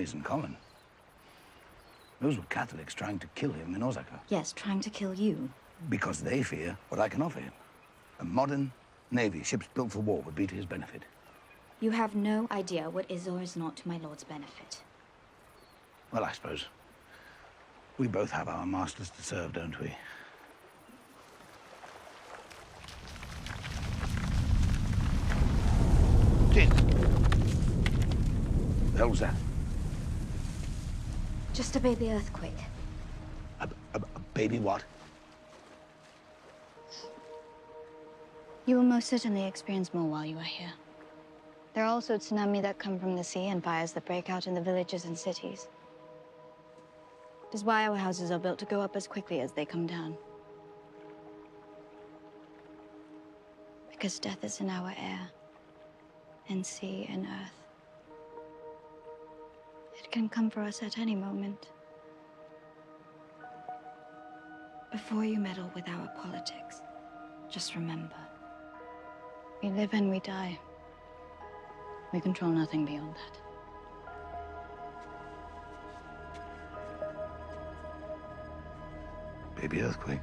isn't common. Those were Catholics trying to kill him in Osaka. Yes, trying to kill you. Because they fear what I can offer him. A modern navy, ships built for war, would be to his benefit. You have no idea what is or is not to my lord's benefit. Well, I suppose we both have our masters to serve, don't we? Jin! The hell was that? Just a baby earthquake. A baby what? You will most certainly experience more while you are here. There are also tsunami that come from the sea and fires that break out in the villages and cities. It is why our houses are built to go up as quickly as they come down. Because death is in our air, in sea and earth. It can come for us at any moment. Before you meddle with our politics, just remember, we live and we die. We control nothing beyond that. Baby earthquake.